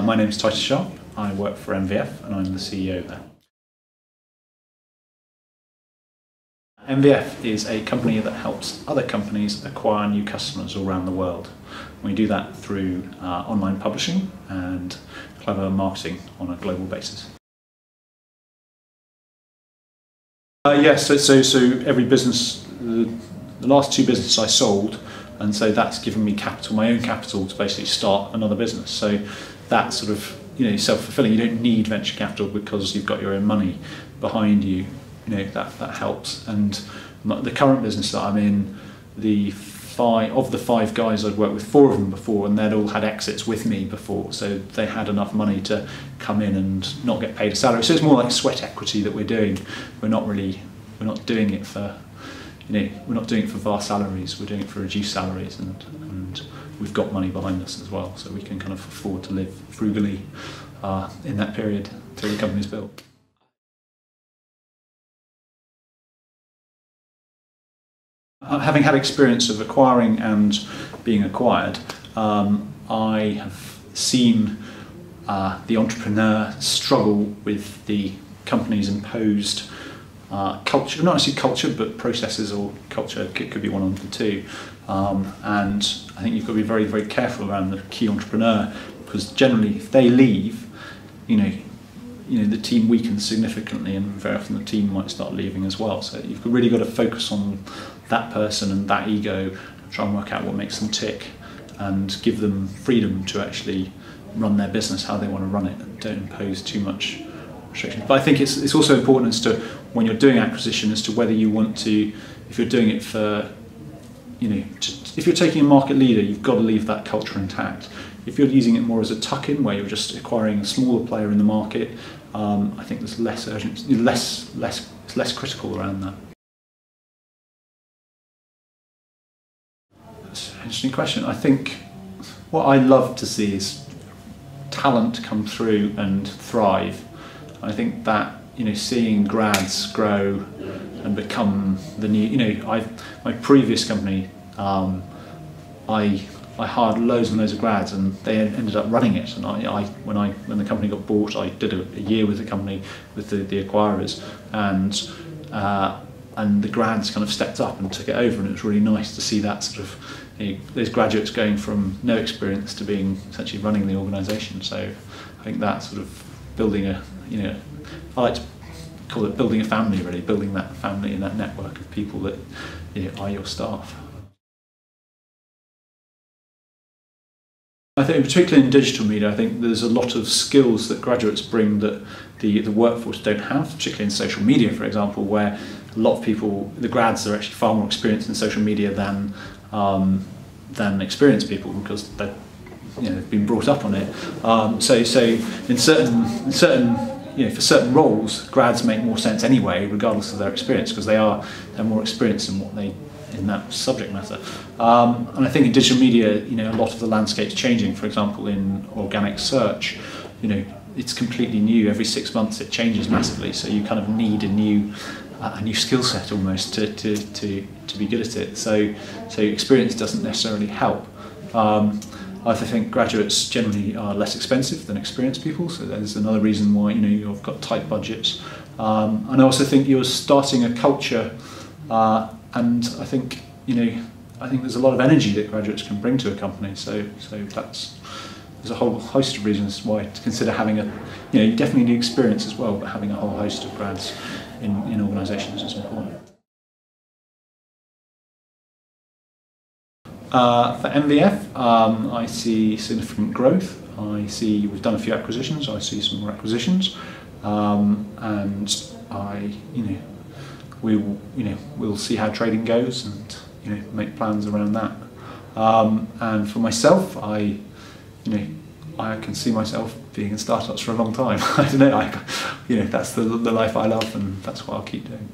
My name is Titus Sharpe. I work for MVF and I'm the CEO there. MVF is a company that helps other companies acquire new customers all around the world. We do that through online publishing and clever marketing on a global basis. Yes, so every business, the last two businesses I sold, and so that's given me capital, my own capital, to basically start another business. So that's sort of, self-fulfilling. You don't need venture capital because you've got your own money behind you. That helps. And the current business that I'm in, of the five guys I'd worked with, four of them before, and they'd all had exits with me before, so they had enough money to come in and not get paid a salary. So it's more like sweat equity that we're doing. We're not doing it for, we're not doing it for vast salaries. We're doing it for reduced salaries, and we've got money behind us as well, so we can kind of afford to live frugally in that period until the company's built. Having had experience of acquiring and being acquired, I have seen the entrepreneur struggle with the company's imposed culture, not necessarily culture, but processes or culture. It could be one of the two. And I think you've got to be very, very careful around the key entrepreneur, because generally if they leave, the team weakens significantly, and very often the team might start leaving as well. So you've really got to focus on that person and that ego, and try and work out what makes them tick, and give them freedom to actually run their business how they want to run it, and don't impose too much restrictions. But I think it's also important as to, when you're doing acquisition, as to whether you want to, if you're doing it for, if you're taking a market leader, you've got to leave that culture intact. If you're using it more as a tuck-in, where you're just acquiring a smaller player in the market, I think there's less urgency, it's less critical around that. That's an interesting question. I think what I love to see is talent come through and thrive. I think that, seeing grads grow and become the new, my previous company, I hired loads and loads of grads, and they ended up running it. And when the company got bought, I did a year with the company, with the acquirers, and the grads kind of stepped up and took it over, and it was really nice to see that sort of, those graduates going from no experience to being essentially running the organisation. So I think that sort of building I like to call it building a family, really, building that family and that network of people that are your staff. I think particularly in digital media, I think there's a lot of skills that graduates bring that the workforce don't have, particularly in social media, for example, where a lot of people, the grads, are actually far more experienced in social media than experienced people, because they've been brought up on it. So in certain for certain roles, grads make more sense anyway, regardless of their experience, because they're more experienced in that subject matter. And I think in digital media, a lot of the landscape's changing. For example, in organic search, it's completely new. Every 6 months it changes massively, so you kind of need a new skill set almost to be good at it. So experience doesn't necessarily help. I think graduates generally are less expensive than experienced people, so there's another reason why you've got tight budgets. And I also think you're starting a culture, and I think there's a lot of energy that graduates can bring to a company. So there's a whole host of reasons why to consider having you definitely need experience as well, but having a whole host of grads in organisations is important. For MVF, I see significant growth. I see we've done a few acquisitions. I see some more acquisitions, and we'll see how trading goes, and make plans around that. And for myself, I can see myself being in startups for a long time. I don't know. That's the life I love, and that's what I'll keep doing.